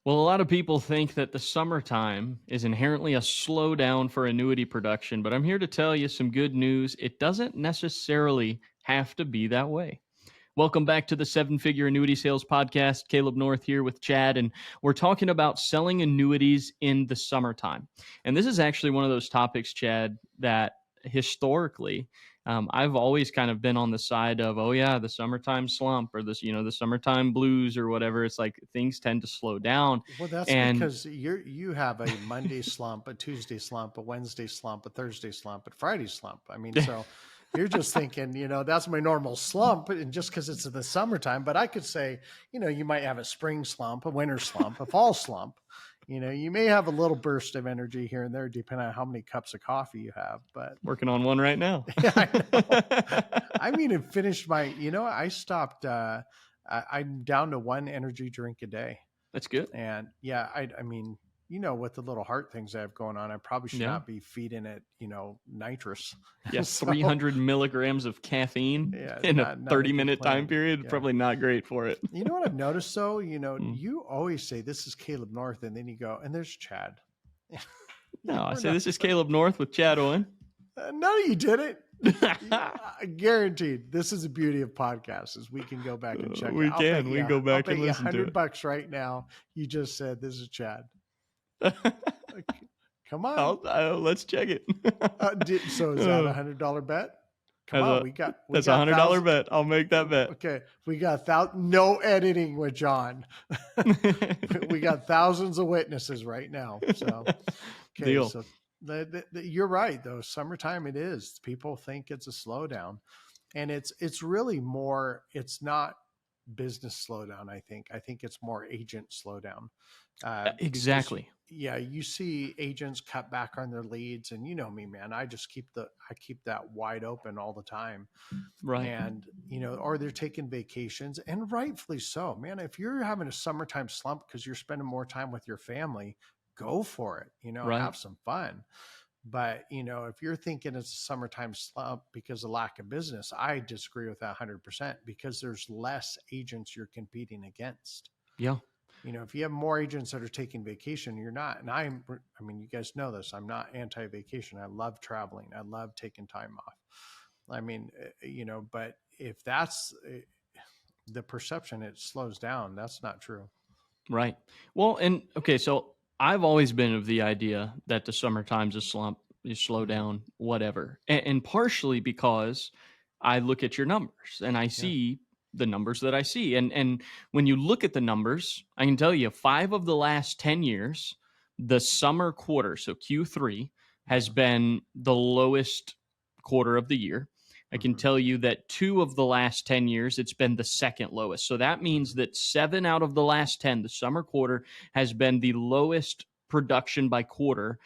Well, a lot of people think that the summertime is inherently a slowdown for annuity production, but I'm here to tell you some good news. It doesn't necessarily have to be that way. Welcome back to the Seven Figure Annuity Sales Podcast. Caleb North here with Chad, and we're talking about selling annuities in the summertime. And this is actually one of those topics, Chad, that historically, I've always kind of been on the side of, oh yeah, the summertime slump or this, the summertime blues or whatever. It's like things tend to slow down. Well, that's And because you have a Monday slump, a Tuesday slump, a Wednesday slump, a Thursday slump, a Friday slump. I mean, so you're just thinking, that's my normal slump, and just because it's in the summertime. But I could say, you might have a spring slump, a winter slump, a fall slump. You may have a little burst of energy here and there, depending on how many cups of coffee you have. But working on one right now. yeah, I know. I mean, it finished my. I stopped. I'm down to one energy drink a day. That's good. And yeah, I mean, with the little heart things I have going on, I probably should not be feeding it, nitrous. Yes, So, 300 milligrams of caffeine in a 30-minute time period. Yeah. Probably not great for it. You know what I've noticed though? You always say, this is Caleb North, and then you go, and there's Chad. No, I say, this is Caleb North with Chad Owen. No, you didn't. Guaranteed. This is the beauty of podcasts, is we can go back and check. We can go back and listen to it. $100 right now. You just said, this is Chad. Come on. Let's check it. So is that $100 bet? Come on, that's $100 bet. I'll make that bet. Okay, we got no editing with John. We got thousands of witnesses right now. So, okay, deal. So you're right though. Summertime it is. People think it's a slowdown, and it's really more. It's not business slowdown. I think it's more agent slowdown. Exactly. Yeah, you see agents cut back on their leads, and you know me, man. I keep that wide open all the time. Right. And or they're taking vacations, and rightfully so, man. If you're having a summertime slump because you're spending more time with your family, go for it. Right. Have some fun. But if you're thinking it's a summertime slump because of lack of business, I disagree with that 100%, because there's less agents you're competing against. Yeah. If you have more agents that are taking vacation, you're not. And I mean, you guys know this. I'm not anti-vacation. I love traveling. I love taking time off. I mean, but if that's the perception, it slows down. That's not true. Right. Well, and okay, so I've always been of the idea that the summertime's a slump, you slow down, whatever. And partially because I look at your numbers and I see the numbers that I see. And when you look at the numbers, I can tell you 5 of the last 10 years, the summer quarter, so Q3, has been the lowest quarter of the year. I can tell you that 2 of the last 10 years, it's been the second lowest. So that means that 7 out of the last 10, the summer quarter, has been the lowest production by quarter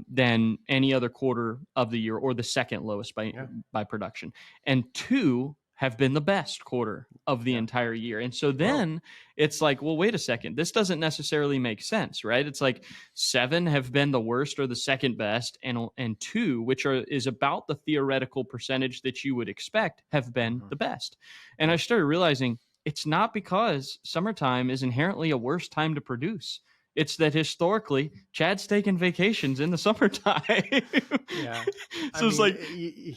than any other quarter of the year, or the second lowest by production. And 2 have been the best quarter of the entire year. And so then it's like, well, wait a second, this doesn't necessarily make sense, right? It's like 7 have been the worst or the second best, and 2, which is about the theoretical percentage that you would expect, have been the best. And I started realizing it's not because summertime is inherently a worse time to produce. It's that historically, Chad's taking vacations in the summertime. Yeah. So it's like, you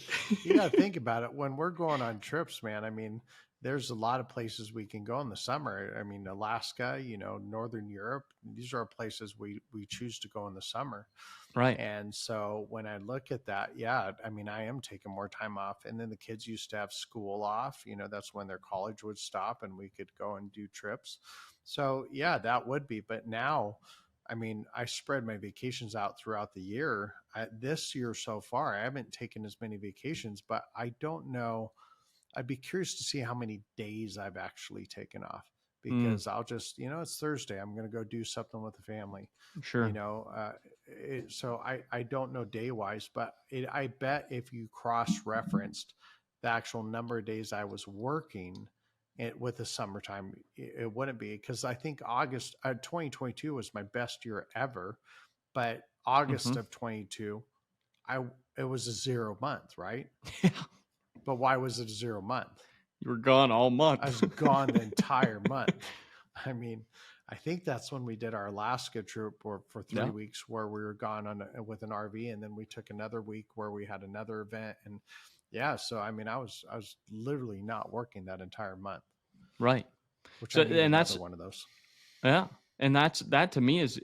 got to think about it. When we're going on trips, man, I mean, there's a lot of places we can go in the summer. I mean, Alaska, Northern Europe, these are places we choose to go in the summer. Right. And so when I look at that, I mean, I am taking more time off. And then the kids used to have school off, that's when their college would stop and we could go and do trips. So yeah, that would be. But now, I mean, I spread my vacations out throughout the year. This year so far, I haven't taken as many vacations, but I don't know. I'd be curious to see how many days I've actually taken off, because I'll just, it's Thursday. I'm going to go do something with the family. Sure. So I don't know day wise, but I bet if you cross-referenced the actual number of days I was working with the summertime, it wouldn't be, because I think August 2022 was my best year ever, but August of 22, it was a 0 month, right? Yeah. But why was it a 0 month? You were gone all month. I was gone the entire month. I mean, I think that's when we did our Alaska trip for three Yeah. weeks where we were gone with an RV, and then we took another week where we had another event. And yeah, so I mean, I was literally not working that entire month, Right. which So, I need and another that's one of those. Yeah, and that to me is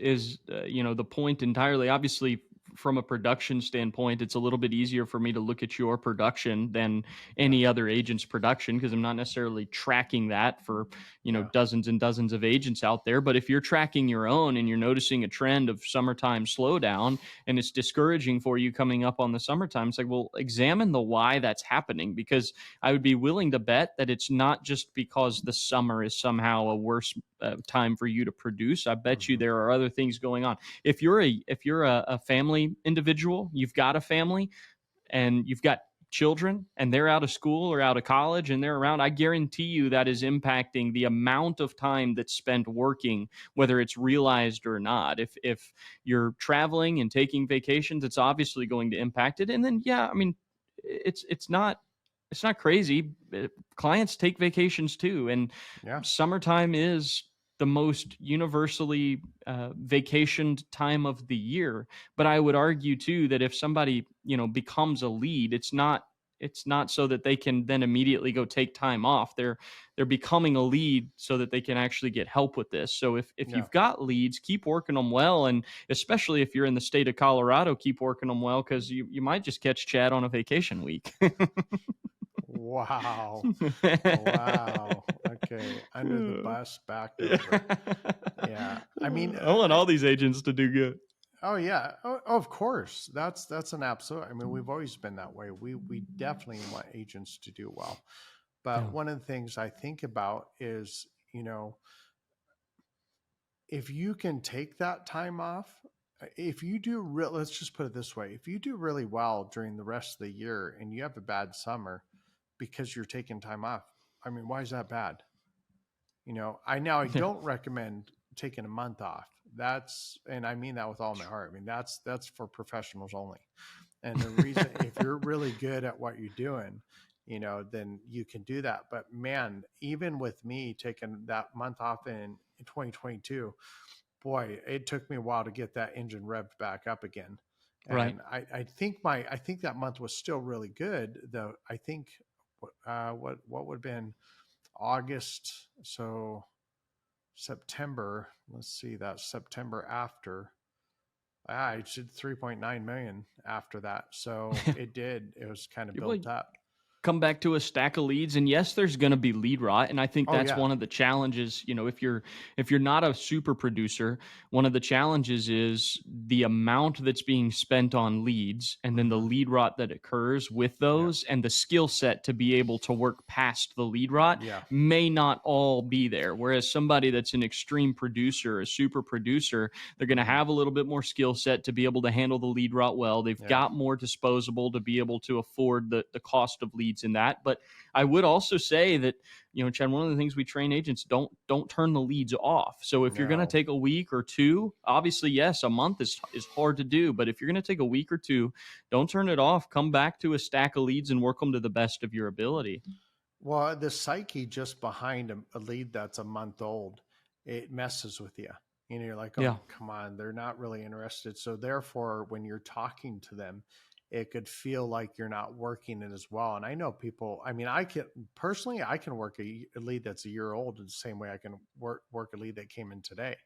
the point entirely. Obviously, from a production standpoint, it's a little bit easier for me to look at your production than Yeah, any other agent's production because I'm not necessarily tracking that for yeah, dozens and dozens of agents out there. But if you're tracking your own and you're noticing a trend of summertime slowdown and it's discouraging for you coming up on the summertime, it's like, well, examine the why that's happening because I would be willing to bet that it's not just because the summer is somehow a worse time for you to produce. I bet you hmm, there are other things going on. If you're a family individual, you've got a family and you've got children and they're out of school or out of college and they're around, I guarantee you that is impacting the amount of time that's spent working, whether it's realized or not. If you're traveling and taking vacations, it's obviously going to impact it. And then yeah, I mean, it's not crazy. Clients take vacations too, and yeah, summertime is the most universally vacationed time of the year. But I would argue too that if somebody becomes a lead, it's not so that they can then immediately go take time off. They're becoming a lead so that they can actually get help with this. So if yeah. you've got leads, keep working them well, and especially if you're in the state of Colorado, keep working them well because you might just catch Chad on a vacation week. Wow, wow. Okay, under the bus, backed over. Yeah, I mean, I want all these agents to do good. oh yeah, of course. That's an absolute. I mean, we've always been that way. We definitely want agents to do well. But Yeah. one of the things I think about is, if you can take that time off, if you do real, let's just put it this way: if you do really well during the rest of the year and you have a bad summer because you're taking time off, I mean, why is that bad? I Yeah. don't recommend taking a month off. And I mean that with all my heart. I mean, that's for professionals only. And the reason, if you're really good at what you're doing, then you can do that. But man, even with me taking that month off in 2022, boy, it took me a while to get that engine revved back up again. Right. And I think that month was still really good, though. I think what would have been August, so September. Let's see, that September after. I did 3.9 million after that. So it was kind of Well, built up. come back to a stack of leads, and yes, there's going to be lead rot, and I think Oh that's yeah. one of the challenges. If you're not a super producer, one of the challenges is the amount that's being spent on leads and then the Hmm. lead rot that occurs with Yeah. those, and the skill set to be able to work past the lead rot Yeah. may not all be there. Whereas somebody that's an extreme producer, a super producer, they're going to Hmm. have a little bit more skill set to be able to handle the lead rot well. They've Yeah. got more disposable to be able to afford the cost of leads in that. But I would also say that, Chad, one of the things we train agents, don't turn the leads off. So if you're going to No. take a week or two, obviously, yes, a month is hard to do. But if you're going to take a week or two, don't turn it off. Come back to a stack of leads and work them to the best of your ability. Well, the psyche just behind a lead that's a month old, it messes with you. You're like, Yeah, oh, come on, they're not really interested. So therefore, when you're talking to them, it could feel like you're not working it as well. And I know people. I mean, I can personally, I can work a lead that's a year old in the same way I can work a lead that came in today.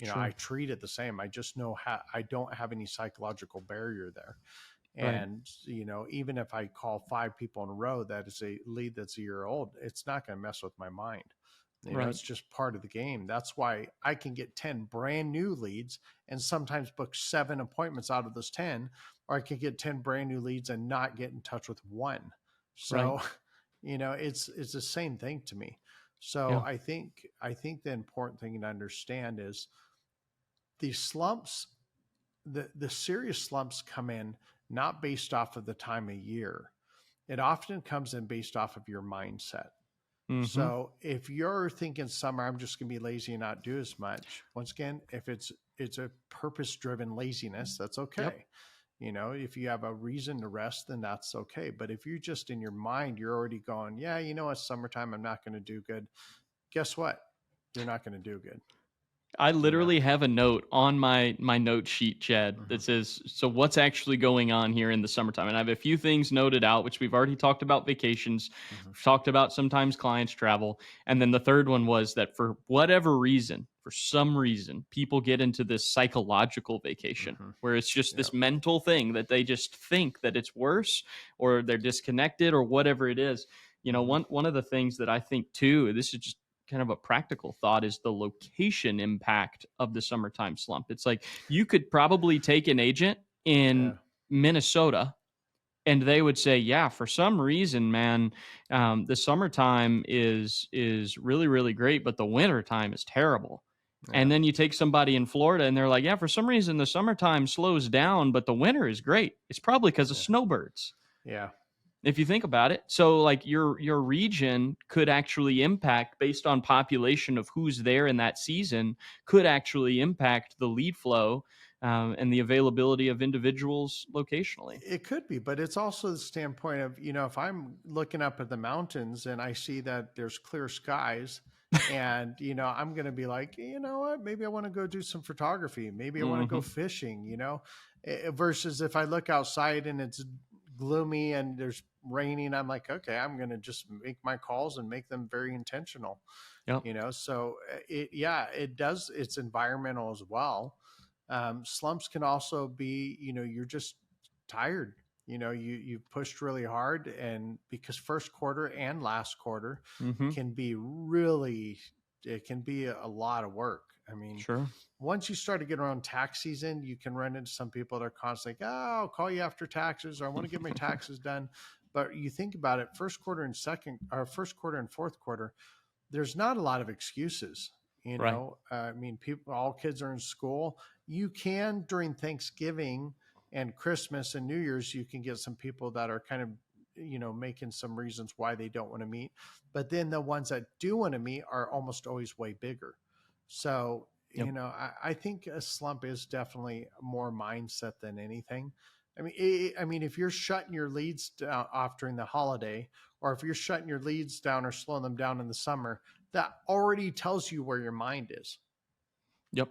I sure. treat it the same. I just know how I don't have any psychological barrier there. Right. And, even if I call five people in a row that is a lead that's a year old, it's not going to mess with my mind. Right. It's just part of the game. That's why I can get 10 brand new leads and sometimes book 7 appointments out of those 10, or I can get 10 brand new leads and not get in touch with one. Right. So, it's the same thing to me. So Yeah. I think the important thing to understand is these slumps, the serious slumps come in not based off of the time of year. It often comes in based off of your mindset. Mm-hmm. So if you're thinking summer, I'm just going to be lazy and not do as much. Once again, if it's a purpose driven laziness, that's Yep. okay. If you have a reason to rest, then that's okay. But if you're just in your mind, you're already going, yeah, it's summertime, I'm not going to do good. Guess what? You're not going to do good. I Yeah. literally have a note on my note sheet, Chad, Hmm. that says, "So what's actually going on here in the summertime?" And I have a few things noted out, which we've already talked about vacations, Hmm. we've talked about sometimes clients travel, and then the third one was that for whatever reason, for some reason, people get into this psychological vacation Hmm. where it's just Yeah. this mental thing that they just think that it's worse or they're disconnected or whatever it is. Hmm. One of the things that I think too, this is just kind of a practical thought, is the location impact of the summertime slump. It's like you could probably take an agent in Yeah. Minnesota and they would say, yeah, for some reason, man, the summertime is really really great, but the winter time is terrible. And Yeah. then you take somebody in Florida and they're like, yeah, for some reason the summertime slows down, but the winter is great. It's probably because of Yeah. snowbirds, Yeah. if you think about it. So like your region could actually impact, based on population of who's there in that season, could actually impact the lead flow, and the availability of individuals locationally. It could be, but it's also the standpoint of, if I'm looking up at the mountains and I see that there's clear skies, and, I'm going to be like, you know what, maybe I want to go do some photography. Maybe I want to go Hmm. fishing, versus if I look outside and it's gloomy and there's raining, I'm like, okay, I'm going to just make my calls and make them very intentional, Yep. so yeah, it does, it's environmental as well. Slumps can also be, you're just tired, you've pushed really hard, and because first quarter and last quarter Hmm. can be really, it can be a lot of work. I mean, Sure. once you start to get around tax season, you can run into some people that are constantly like, oh, I'll call you after taxes, or I want to get my taxes done. But you think about it, first quarter and second, or first quarter and fourth quarter, there's not a lot of excuses. Right. I mean, people, all kids are in school. You can, during Thanksgiving and Christmas and New Year's, you can get some people that are kind of, making some reasons why they don't want to meet. But then the ones that do want to meet are almost always way bigger. So, Yep. I think a slump is definitely more mindset than anything. I mean, if you're shutting your leads down off during the holiday, or if you're shutting your leads down or slowing them down in the summer, that already tells you where your mind is. Yep.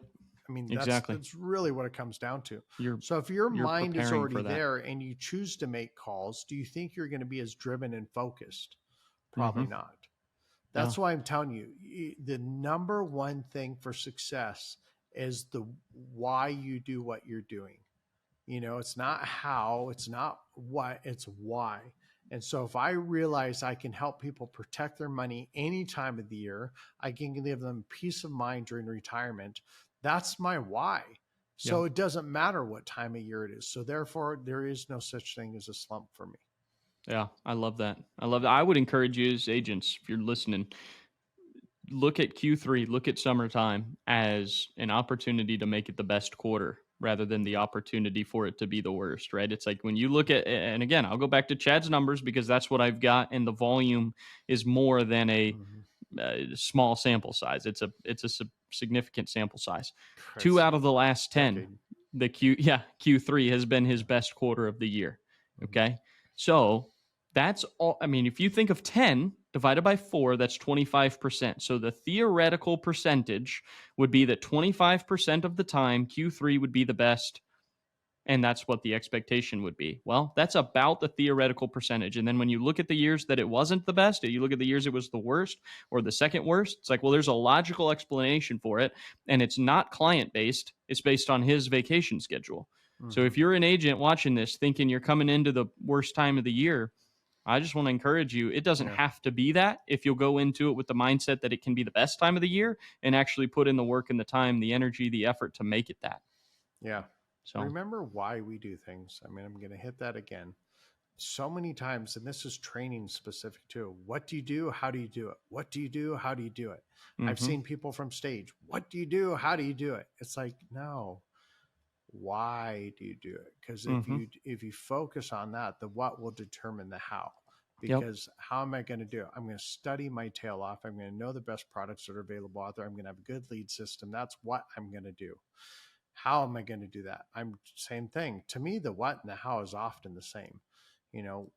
I mean, Exactly. that's really what it comes down to. You're So if your you're mind is preparing already for that. there and you choose to make calls, do you think you're going to be as driven and focused? Hmm. Probably not. Yeah. That's why I'm telling you, the number one thing for success is the why you do what you're doing. It's not how, it's not what, it's why. And so if I realize I can help people protect their money any time of the year, I can give them peace of mind during retirement. That's my why. Yeah. So it doesn't matter what time of year it is. So therefore, there is no such thing as a slump for me. Yeah. I love that. I love that. I would encourage you as agents, if you're listening, look at Q3, look at summertime as an opportunity to make it the best quarter rather than the Yeah. opportunity for it to be the worst, right? It's like when you look at, and again, I'll go back to Chad's numbers because that's what I've got, and the volume is more than a Mm-hmm. small sample size. It's a significant sample size. Two Christ, out of the last 10, decade. Q3 has been his Yeah. best quarter of the year. Mm-hmm. Okay. So that's all. I mean, if you think of 10 divided by 4, that's 25%. So the theoretical percentage would be that 25% of the time Q3 would be the best, and that's what the expectation would be. Well, that's about the theoretical percentage. And then when you look at the years that it wasn't the best, you look at the years it was the worst or the second worst, it's like, well, there's a logical explanation for it. And it's not client based, it's based on his vacation schedule. So Mm-hmm. if you're an agent watching this thinking you're coming into the worst time of the year, I just want to encourage you. It doesn't Yeah. have to be that if you'll go into it with the mindset that it can be the best time of the year and actually put in the work and the time, the energy, the effort to make it that. Yeah. So, Remember why we do things. I mean, I'm going to hit that again so many times, and this is training specific too. What do you do? How do you do it? What do you do? How do you do it? I've mm-hmm, seen people from stage. What do you do? How do you do it? It's like, no, why do you do it? Because mm-hmm, if you focus on that, the what will determine the how. yep, Because how am I going to do it? I'm going to study my tail off. I'm going to know the best products that are available out there. I'm going to have a good lead system. That's what I'm going to do. How am I going to do that? I'm same thing. To me, the what and the how is often the same.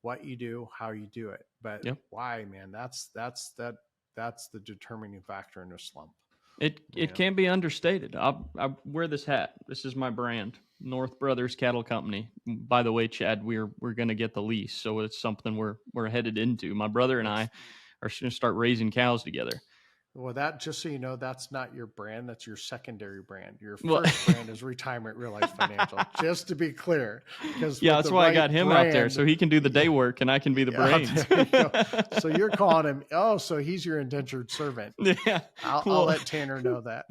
What you do, how you do it. But yep. why, man, that's the determining factor in a slump. It Yeah. can be understated. I wear this hat. This is my brand, North Brothers Cattle Company. By the way, Chad, we're going to get the lease, so it's something we're headed into. My brother and I That's are going to start raising cows together. Well, that just so you know, that's not your brand. That's your secondary brand. Your Well, first brand is Retirement Realized Financial, just to be clear. Because yeah, with that's the why I right got him out there brand, so he can do the yeah, day work and I can be the yeah, brains. there you go. So you're calling him, oh, so he's your indentured servant. Yeah. I'll Well, let Tanner know that.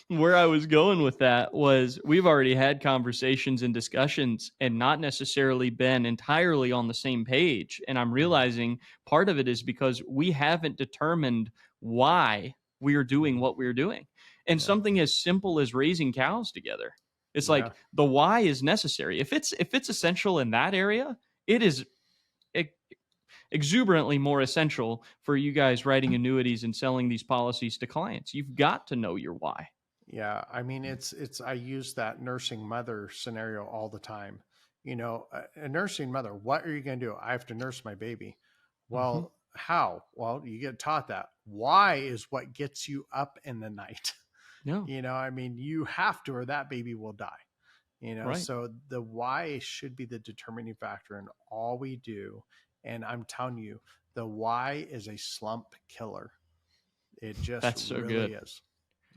where I was going with that was we've already had conversations and discussions and not necessarily been entirely on the same page. And I'm Mhm. realizing part of it is because we haven't determined why we are doing Mhm. what we're doing. And Yeah. something as simple as raising cows together. It's Yeah. like the why is necessary. If it's essential in that area, it is e- exuberantly more essential for you guys writing annuities and selling these policies to clients. You've got to know your why. Yeah, I mean, I use that nursing mother scenario all the time. A nursing mother, what are you going to do? I have to nurse my baby. Mhm. Well, how? Well, you get taught that. Why is what gets you up in the night. No, I mean, you have to, or that baby will die. right. So the why should be the determining factor in all we do. And I'm telling you, the why is a slump killer. It just That's so good. really is.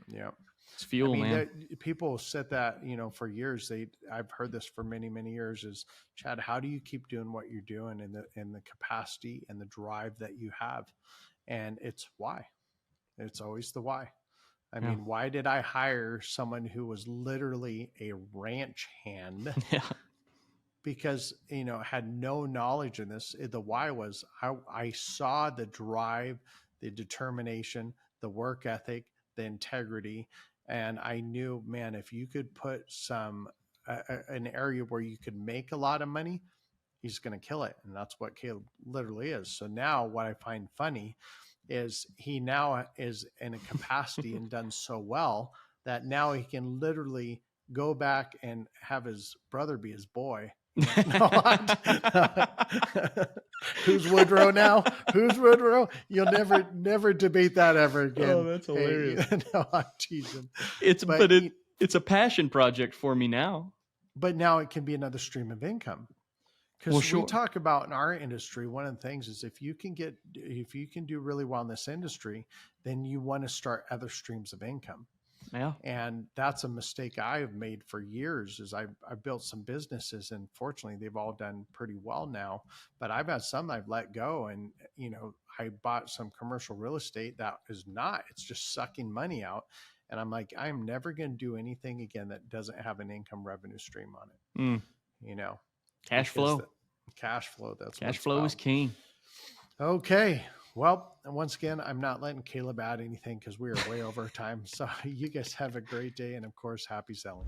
Yeah. It's I fuel, mean, man. that people said that, for years. I've heard this for many, many years is, Chad, how do you keep doing what you're doing in the capacity and the drive that you have? And it's why. It's always the why. I Yeah. mean, why did I hire someone who was literally a ranch hand Yeah. because had no knowledge in this? The why was I saw the drive, the determination, the work ethic, the integrity, and I knew, man, if you could put an area where you could make a lot of money, he's going to kill it. And that's what Caleb literally is. So now what I find funny is he now is in a capacity and done so well that now he can literally go back and have his brother be his boy. No, who's Woodrow now? Who's Woodrow? You'll never debate that ever Oh, again. that's Hey, hilarious. no, I'm teasing. It's But but it's a passion project for me now. now it can be another stream of income. Well, Because we sure. talk about in our industry, one of the things is if you can do really well in this industry, then you want to start other streams of income. Yeah. And that's a mistake I've made for years is I've built some businesses and fortunately they've all done pretty well now, but I've had some I've let go and, I bought some commercial real estate that is not, it's just sucking money out. And I'm like, I'm never going to do anything again that doesn't have an income revenue stream on it, Mm. you know, Cash because the flow. cash flow, that's what Cash it's flow is about. king. Okay. Well, once again, I'm not letting Caleb add anything because we are way over time. So you guys have a great day. And of course, happy selling.